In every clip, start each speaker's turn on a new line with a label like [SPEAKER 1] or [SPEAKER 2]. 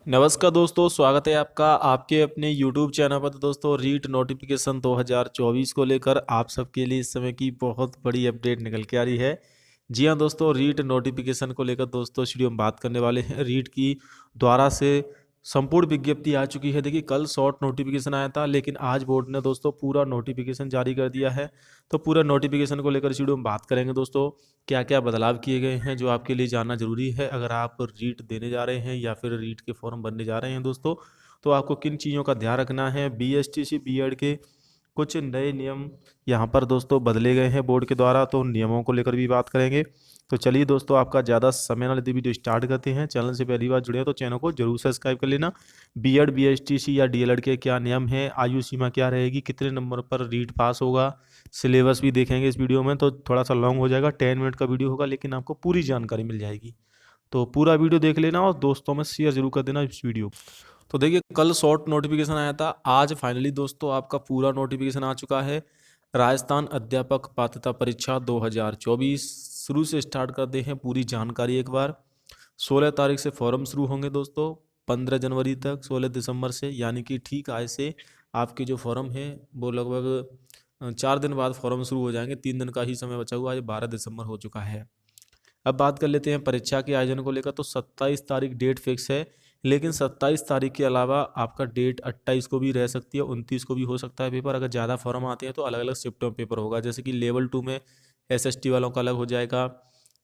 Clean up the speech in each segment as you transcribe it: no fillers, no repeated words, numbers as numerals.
[SPEAKER 1] नमस्कार दोस्तों, स्वागत है आपका आपके अपने YouTube चैनल पर। तो दोस्तों, रीट नोटिफिकेशन 2024 को लेकर आप सबके लिए इस समय की बहुत बड़ी अपडेट निकल के आ रही है। जी हाँ दोस्तों, रीट नोटिफिकेशन को लेकर दोस्तों इस वीडियो में बात करने वाले हैं। रीट की द्वारा से संपूर्ण विज्ञप्ति आ चुकी है। देखिए, कल शॉर्ट नोटिफिकेशन आया था, लेकिन आज बोर्ड ने दोस्तों पूरा नोटिफिकेशन जारी कर दिया है। तो पूरा नोटिफिकेशन को लेकर इस वीडियो में बात करेंगे दोस्तों। क्या क्या बदलाव किए गए हैं जो आपके लिए जानना जरूरी है अगर आप रीट देने जा रहे हैं या फिर रीट के फॉर्म भरने जा रहे हैं दोस्तों। तो आपको किन चीज़ों का ध्यान रखना है। बीएसटीसी बीएड के कुछ नए नियम यहाँ पर दोस्तों बदले गए हैं बोर्ड के द्वारा, तो नियमों को लेकर भी बात करेंगे। तो चलिए दोस्तों, आपका ज़्यादा समय ना लेते वीडियो स्टार्ट करते हैं। चैनल से पहली बार जुड़े हो तो चैनल को जरूर सब्सक्राइब कर लेना। बीएड बीएसटीसी या डीएलएड के क्या नियम हैं, आयु सीमा क्या रहेगी, कितने नंबर पर रीट पास होगा, सिलेबस भी देखेंगे इस वीडियो में। तो थोड़ा सा लॉन्ग हो जाएगा, 10 मिनट का वीडियो होगा, लेकिन आपको पूरी जानकारी मिल जाएगी। तो पूरा वीडियो देख लेना और दोस्तों में शेयर जरूर कर देना इस वीडियो को। तो देखिए, कल शॉर्ट नोटिफिकेशन आया था, आज फाइनली दोस्तों आपका पूरा नोटिफिकेशन आ चुका है। राजस्थान अध्यापक पात्रता परीक्षा 2024 शुरू से स्टार्ट करते हैं पूरी जानकारी एक बार। 16 तारीख से फॉर्म शुरू होंगे दोस्तों, 15 जनवरी तक, 16 दिसंबर से, यानी कि ठीक आज से आपके जो फॉर्म है वो लगभग 4 दिन बाद फॉर्म शुरू हो जाएंगे। 3 दिन का ही समय बचा हुआ है, 12 दिसंबर हो चुका है। अब बात कर लेते हैं परीक्षा के आयोजन को लेकर। तो 27 तारीख डेट फिक्स है, लेकिन 27 तारीख के अलावा आपका डेट 28 को भी रह सकती है, 29 को भी हो सकता है पेपर। अगर ज़्यादा फॉर्म आते हैं तो अलग अलग शिफ्टों में पेपर होगा। जैसे कि लेवल 2 में एसएसटी वालों का अलग हो जाएगा,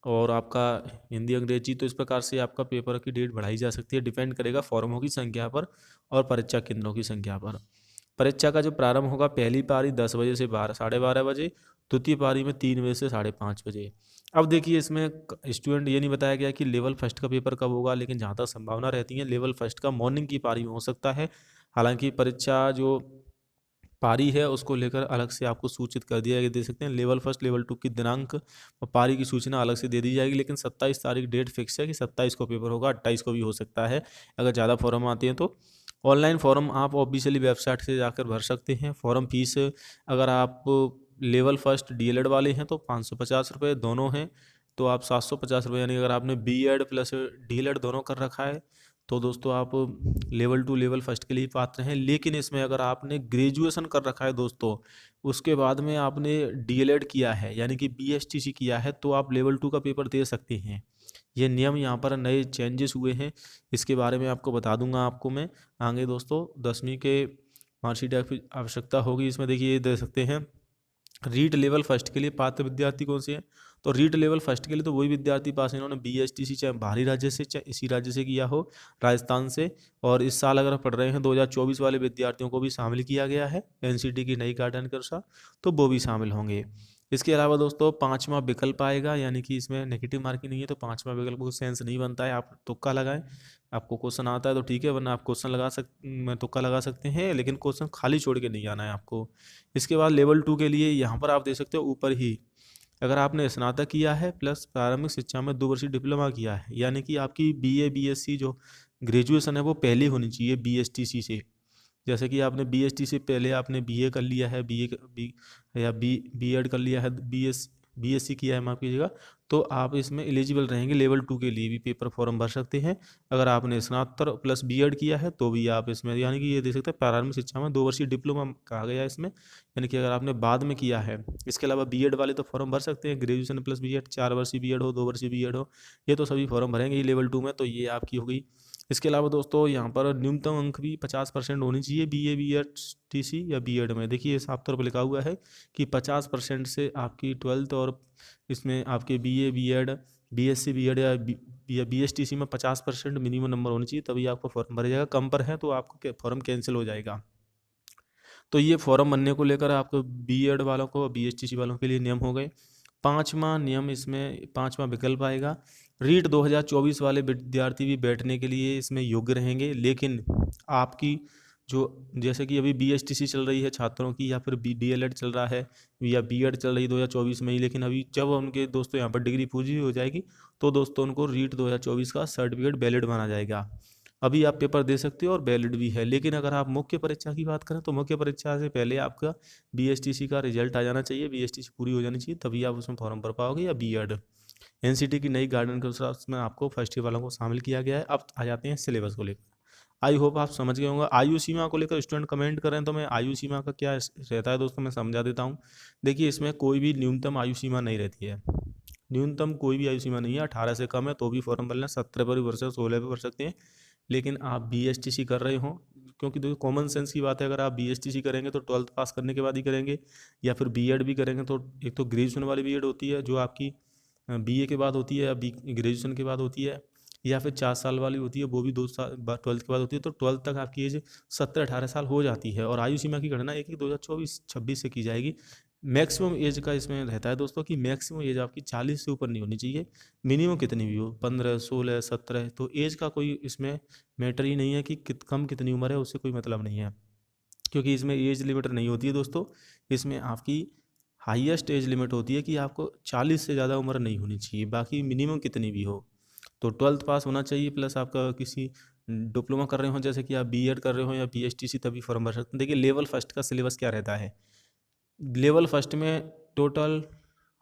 [SPEAKER 1] और आपका हिंदी अंग्रेजी। तो इस प्रकार से आपका पेपर की डेट बढ़ाई जा सकती है, डिपेंड करेगा फॉर्मों की संख्या पर और परीक्षा केंद्रों की संख्या पर। परीक्षा का जो प्रारंभ होगा, पहली पारी 10 बजे से 12 साढ़े 12 बजे, द्वितीय पारी में 3 बजे से 5:30 बजे। अब देखिए, इसमें स्टूडेंट ये नहीं बताया गया कि लेवल फर्स्ट का पेपर कब होगा, लेकिन जहाँ तक संभावना रहती है लेवल फर्स्ट का मॉर्निंग की पारी में हो सकता है। हालांकि परीक्षा जो पारी है उसको लेकर अलग से आपको सूचित कर दिया, दे सकते हैं। लेवल फर्स्ट लेवल 2 की दिनांक और पारी की सूचना अलग से दे दी जाएगी, लेकिन 27 तारीख डेट फिक्स है कि 27 को पेपर होगा, 28 को भी हो सकता है अगर ज़्यादा फॉर्म आते हैं तो। ऑनलाइन फॉर्म आप ऑफिशियली वेबसाइट से जाकर भर सकते हैं। फॉर्म फीस अगर आप लेवल फर्स्ट डीएलएड वाले हैं तो 550 रुपये दोनों हैं, तो आप 750 रुपये, यानी अगर आपने बीएड प्लस डीएलएड दोनों कर रखा है तो दोस्तों आप लेवल 2 लेवल फर्स्ट के लिए पात्र हैं। लेकिन इसमें अगर आपने ग्रेजुएशन कर रखा है दोस्तों, उसके बाद में आपने डीएलएड किया है यानी कि बीएसटीसी किया है, तो आप लेवल 2 का पेपर दे सकते हैं। ये नियम यहाँ पर नए चेंजेस हुए हैं, इसके बारे में आपको बता दूंगा आपको मैं आगे दोस्तों। 10वीं के मार्कशीट की आवश्यकता होगी इसमें। देखिए, ये दे सकते हैं। रीट लेवल फर्स्ट के लिए पात्र विद्यार्थी कौन से हैं, तो रीट लेवल फर्स्ट के लिए तो वही विद्यार्थी पास इन्होंने बीएसटीसी चाहे बाहरी राज्य से चाहे इसी राज्य से किया हो, राजस्थान से। और इस साल अगर पढ़ रहे हैं 2024 वाले विद्यार्थियों को भी शामिल किया गया है एनसीटी की नई गाइडलाइन के अनुसार, तो वो भी शामिल होंगे। इसके अलावा दोस्तों पांचवा विकल्प आएगा, यानी कि इसमें नेगेटिव मार्किंग नहीं है, तो पांचवा विकल्प को सेंस नहीं बनता है। आप तुक्का लगाएं, आपको क्वेश्चन आता है तो ठीक है, वरना आप क्वेश्चन तुक्का लगा सकते हैं, लेकिन क्वेश्चन खाली छोड़ के नहीं आना है आपको। इसके बाद लेवल 2 के लिए यहाँ पर आप देख सकते हो ऊपर ही, अगर आपने स्नातक किया है प्लस प्रारंभिक शिक्षा में 2 वर्षीय डिप्लोमा किया है, यानी कि आपकी बीए बीएससी जो ग्रेजुएशन है वो पहले होनी चाहिए बीएसटीसी से। जैसे कि आपने बीएसटी से पहले आपने बीए कर लिया है, या बीएड कर लिया है, बीएससी किया है, माफ कीजिएगा, तो आप इसमें एलिजिबल रहेंगे। लेवल 2 के लिए भी पेपर फॉर्म भर सकते हैं। अगर आपने स्नातक प्लस बीएड किया है तो भी आप इसमें, यानी कि ये देख सकते हैं प्रारंभिक शिक्षा में 2 वर्षीय डिप्लोमा कहा गया है इसमें, यानी कि अगर आपने बाद में किया है। इसके अलावा बीएड वाले तो फॉर्म भर सकते हैं, ग्रेजुएशन प्लस बीएड, 4 वर्षीय बीएड हो, 2 वर्षीय बीएड हो, ये तो सभी फॉर्म भरेंगे ही लेवल 2 में, तो ये आपकी हो गई। इसके अलावा दोस्तों यहाँ पर न्यूनतम अंक भी 50% होनी चाहिए बीए बीएड टीसी या बीएड में। देखिए, साफ तौर पर लिखा हुआ है कि 50% से आपकी 12th, और इसमें आपके बीए बीएड बीएससी बीएड या बीएसटीसी में 50% मिनिमम नंबर होनी चाहिए, तभी आपको फॉर्म भरा जाएगा। कम पर है तो आपको फॉर्म कैंसिल हो जाएगा। तो ये फॉर्म बनने को लेकर आपको बीएड वालों को बीएसटीसी वालों के लिए नियम हो गए। पांचवा नियम, इसमें पांचवा विकल्प आएगा, रीट 2024 वाले विद्यार्थी भी बैठने के लिए इसमें योग्य रहेंगे, लेकिन आपकी जो, जैसे कि अभी बीएसटीसी चल रही है छात्रों की, या फिर डीएलएड चल रहा है, या बीएड चल रही है 2024 में ही, लेकिन अभी जब उनके दोस्तों यहाँ पर डिग्री पूरी हो जाएगी तो दोस्तों उनको रीट 2024 का सर्टिफिकेट वैलिड माना जाएगा। अभी आप पेपर दे सकते हो और वैलिड भी है। लेकिन अगर आप मुख्य परीक्षा की बात करें तो मुख्य परीक्षा से पहले आपका बीएसटीसी का रिजल्ट आ जाना चाहिए, बीएसटीसी पूरी हो जानी चाहिए, तभी आप उसमें फॉर्म भर पाओगे, या बीएड। एनसीटी की नई गाइडलाइन के अनुसार उसमें आपको फर्स्ट ईयर वालों को शामिल किया गया है। अब आ जाते हैं सिलेबस को लेकर। आई होप आप समझ गए होंगे। आयु सीमा को लेकर स्टूडेंट कमेंट करें तो मैं आयु सीमा का क्या रहता है दोस्तों मैं समझा देता हूँ। देखिए इसमें कोई भी न्यूनतम आयु सीमा नहीं रहती है, न्यूनतम कोई भी आयु सीमा नहीं है। 18 से कम है तो भी फॉर्म भरना, 17 पर भी भर सकते, 16 पर भर सकते हैं। लेकिन आप BSTC कर रहे हो, क्योंकि देखो कॉमन सेंस की बात है, अगर आप BSTC करेंगे तो 12th पास करने के बाद ही करेंगे, या फिर B.Ed भी करेंगे तो एक तो ग्रेजुएशन वाली B.Ed होती है जो आपकी BA के बाद होती है या ग्रेजुएशन के बाद होती है, या फिर 4 साल वाली होती है वो भी 2 साल 12th के बाद होती है। तो 12th तक आपकी एज 17-18 साल हो जाती है। और आयु सीमा की गणना 1/1/2024-26 से की जाएगी। मैक्सिमम एज का इसमें रहता है दोस्तों कि मैक्सिमम एज आपकी 40 से ऊपर नहीं होनी चाहिए, मिनिमम कितनी भी हो, 15, 16, 17। तो एज का कोई इसमें मैटर ही नहीं है कि कम कितनी उम्र है, उससे कोई मतलब नहीं है, क्योंकि इसमें एज लिमिट नहीं होती है दोस्तों। इसमें आपकी हाईएस्ट एज लिमिट होती है कि आपको 40 से ज़्यादा उम्र नहीं होनी चाहिए, बाकी मिनिमम कितनी भी हो। तो 12th पास होना चाहिए, प्लस आपका किसी डिप्लोमा कर रहे हो जैसे कि आप B.Ed कर रहे हो या BSTC, तभी फॉर्म भर सकते हैं। देखिए लेवल फर्स्ट का सिलेबस क्या रहता है। लेवल फर्स्ट में टोटल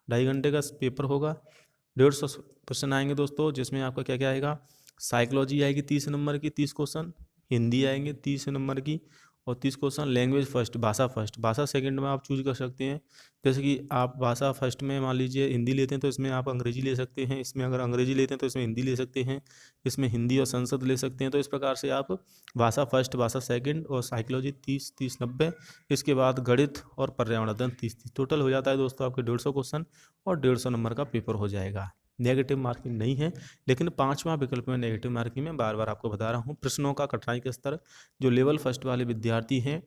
[SPEAKER 1] 2.5 घंटे का पेपर होगा, 150 क्वेश्चन आएंगे दोस्तों, जिसमें आपका क्या क्या आएगा। साइकोलॉजी आएगी 30 नंबर की 30 क्वेश्चन, हिंदी आएंगे 30 नंबर की और 30 क्वेश्चन। लैंग्वेज फर्स्ट, भाषा सेकंड में आप चूज कर सकते हैं। जैसे कि आप भाषा फर्स्ट में मान लीजिए हिंदी लेते हैं तो इसमें आप अंग्रेजी ले सकते हैं, इसमें अगर अंग्रेजी लेते हैं तो इसमें हिंदी ले सकते हैं, इसमें हिंदी और संस्कृत ले सकते हैं। तो इस प्रकार से आप भाषा फर्स्ट, भाषा सेकंड और साइकोलॉजी 30-30-90। इसके बाद गणित और पर्यावरण अध्ययन 30-30। टोटल हो जाता है दोस्तों आपके 150 क्वेश्चन और 150 नंबर का पेपर हो जाएगा। नेगेटिव मार्किंग नहीं है, लेकिन 5वां विकल्प में नेगेटिव मार्किंग में बार बार आपको बता रहा हूँ। प्रश्नों का कठिनाई का स्तर, जो लेवल फर्स्ट वाले विद्यार्थी हैं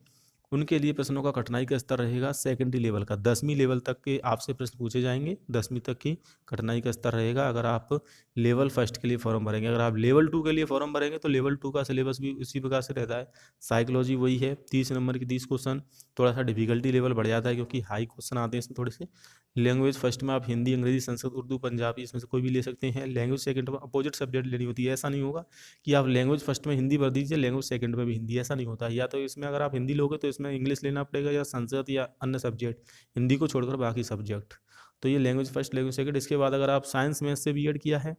[SPEAKER 1] उनके लिए प्रश्नों का कठिनाई का स्तर रहेगा सेकेंडरी लेवल का, 10वीं लेवल तक के आपसे प्रश्न पूछे जाएंगे, 10वीं तक की कठिनाई का स्तर रहेगा अगर आप लेवल फर्स्ट के लिए फॉर्म भरेंगे। अगर आप लेवल 2 के लिए फॉर्म भरेंगे तो लेवल 2 का सिलेबस भी उसी प्रकार से रहता है। साइकोलॉजी वही है, 30 नंबर की 30 क्वेश्चन, थोड़ा सा डिफिकल्टी लेवल बढ़ जाता है क्योंकि हाई क्वेश्चन आते हैं इसमें थोड़े से। लैंग्वेज फर्स्ट में आप हिंदी, अंग्रेजी, संस्कृत, उर्दू, पंजाबी इसमें से कोई भी ले सकते हैं। लैंग्वेज सेकंड में अपोजिट सब्जेक्ट लेनी होती है, ऐसा नहीं होगा कि आप लैंग्वेज फर्स्ट में हिंदी भर दीजिए, लैंग्वेज सेकंड में भी हिंदी, ऐसा नहीं होता है। या तो इसमें अगर आप हिंदी लोगे तो इसमें इंग्लिश लेना पड़ेगा या संस्कृत या अन्य सब्जेक्ट, हिंदी को छोड़कर बाकी सब्जेक्ट। तो ये लैंग्वेज फर्स्ट, लैंग्वेज सेकंड। इसके बाद अगर आप साइंस मैथ से B.Ed किया है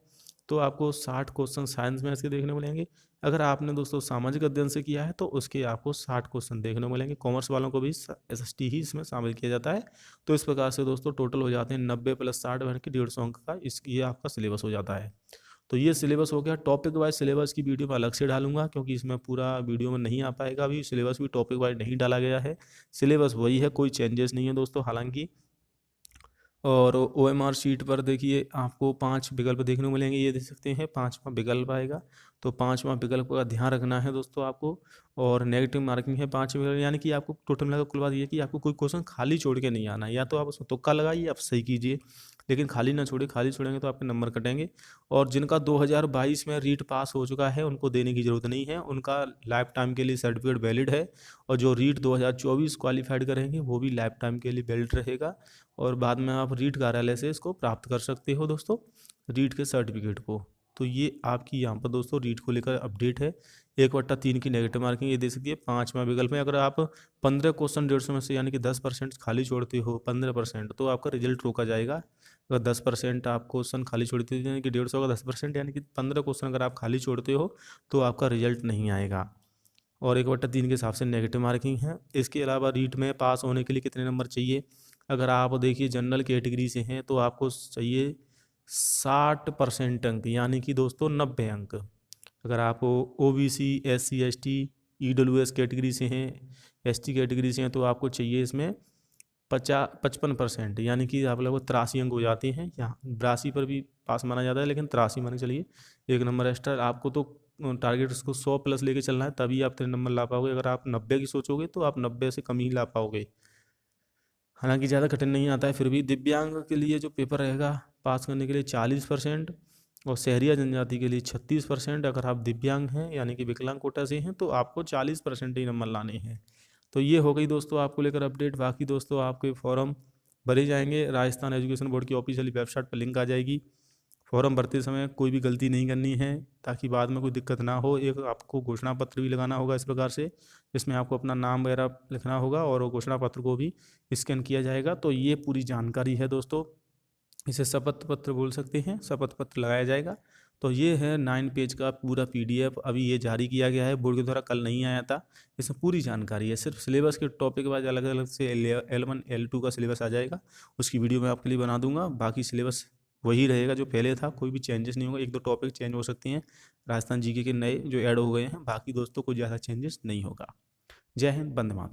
[SPEAKER 1] तो आपको 60 क्वेश्चन साइंस मैथ्स के देखने को मिलेंगे। अगर आपने दोस्तों सामाजिक अध्ययन से किया है तो उसके आपको 60 क्वेश्चन देखने को मिलेंगे। कॉमर्स वालों को भी SST ही इसमें शामिल किया जाता है। तो इस प्रकार से दोस्तों टोटल हो जाते हैं 90 + 60 बन के 150 अंक का ये आपका सिलेबस हो जाता है। तो ये सिलेबस हो गया। टॉपिक वाइज सिलेबस की वीडियो मैं अलग से डालूंगा क्योंकि इसमें पूरा वीडियो में नहीं आ पाएगा। अभी सिलेबस भी टॉपिक वाइज नहीं डाला गया है, सिलेबस वही है, कोई चेंजेस नहीं है दोस्तों हालांकि। और OMR शीट पर देखिए आपको 5 विकल्प देखने को मिलेंगे, ये देख सकते हैं 5वां विकल्प आएगा। तो 5वां विकल्प का ध्यान रखना है दोस्तों आपको। और नेगेटिव मार्किंग है 5 विकल्प, यानी कि आपको टोटल मिलाकर कुल बात ये है कि आपको कोई क्वेश्चन खाली छोड़ के नहीं आना है। या तो आप उसमें तुक्का लगाइए, आप सही कीजिए, लेकिन खाली ना छोड़िए, खाली छोड़ेंगे तो आपके नंबर कटेंगे। और जिनका 2022 में रीट पास हो चुका है उनको देने की ज़रूरत नहीं है, उनका लाइफ टाइम के लिए सर्टिफिकेट वैलिड है। और जो रीट 2024 क्वालिफाइड करेंगे वो भी लाइफ टाइम के लिए वैलिड रहेगा। और बाद में आप रीट कार्यालय से इसको प्राप्त कर सकते हो दोस्तों, रीट के सर्टिफिकेट को। तो ये आपकी यहाँ पर दोस्तों रीट को लेकर अपडेट है। 1/3 की नेगेटिव मार्किंग ये दे सकती है। 5वां विकल्प में अगर आप 15 क्वेश्चन 150 में से यानी कि 10% खाली छोड़ते हो, 15%, तो आपका रिजल्ट रोका जाएगा। अगर 10% आप क्वेश्चन खाली छोड़ते हो यानी कि 150 का 10% यानी कि 15 क्वेश्चन अगर आप खाली छोड़ते हो तो आपका रिजल्ट नहीं आएगा। और 1/3 के हिसाब से नेगेटिव मार्किंग है। इसके अलावा रीट में पास होने के लिए कितने नंबर चाहिए। अगर आप देखिए जनरल कैटेगरी से हैं तो आपको चाहिए 60% अंक, यानी कि दोस्तों 90 अंक। अगर आप OBC, SC ST EWS category से हैं, ST कैटेगरी से हैं, तो आपको चाहिए इसमें 55%, यानी कि आप लोगों को 83 अंक हो जाते हैं। यहाँ 82 पर भी पास माना जाता है, लेकिन 83 मान के चलिए, 1 नंबर एक्स्ट्रा। आपको तो टारगेट उसको 100+ लेके चलना है, तभी आप 3 नंबर ला पाओगे। अगर आप 90 की सोचोगे तो आप 90 से कम ही ला पाओगे, हालांकि ज़्यादा कठिन नहीं आता है। फिर भी दिव्यांग के लिए जो पेपर रहेगा पास करने के लिए 40% और शहरी जनजाति के लिए 36%। अगर आप दिव्यांग हैं यानी कि विकलांग कोटा से हैं तो आपको 40% ही नंबर लाने हैं। तो ये हो गई दोस्तों आपको लेकर अपडेट। बाकी दोस्तों आपके फॉर्म भरे जाएंगे, राजस्थान एजुकेशन बोर्ड की ऑफिशियली वेबसाइट पर लिंक आ जाएगी। फॉर्म भरते समय कोई भी गलती नहीं करनी है ताकि बाद में कोई दिक्कत ना हो। एक आपको घोषणा पत्र भी लगाना होगा इस प्रकार से, जिसमें आपको अपना नाम वगैरह लिखना होगा और वो घोषणा पत्र को भी स्कैन किया जाएगा। तो ये पूरी जानकारी है दोस्तों, इसे शपथ पत्र बोल सकते हैं, शपथ पत्र लगाया जाएगा। तो ये है 9 पेज का पूरा PDF, अभी ये जारी किया गया है, बोर्ड के द्वारा कल नहीं आया था। इसमें पूरी जानकारी है, सिर्फ सिलेबस के टॉपिक के बाद अलग अलग से L1 L2 का सिलेबस आ जाएगा, उसकी वीडियो मैं आपके लिए बना दूंगा। बाकी सिलेबस वही रहेगा जो पहले था, कोई भी चेंजेस नहीं होगा, एक दो टॉपिक चेंज हो सकती हैं, राजस्थान जीके के नए जो ऐड हो गए हैं, बाकी दोस्तों कोई ज़्यादा चेंजेस नहीं होगा। जय हिंद, वंदे मातरम।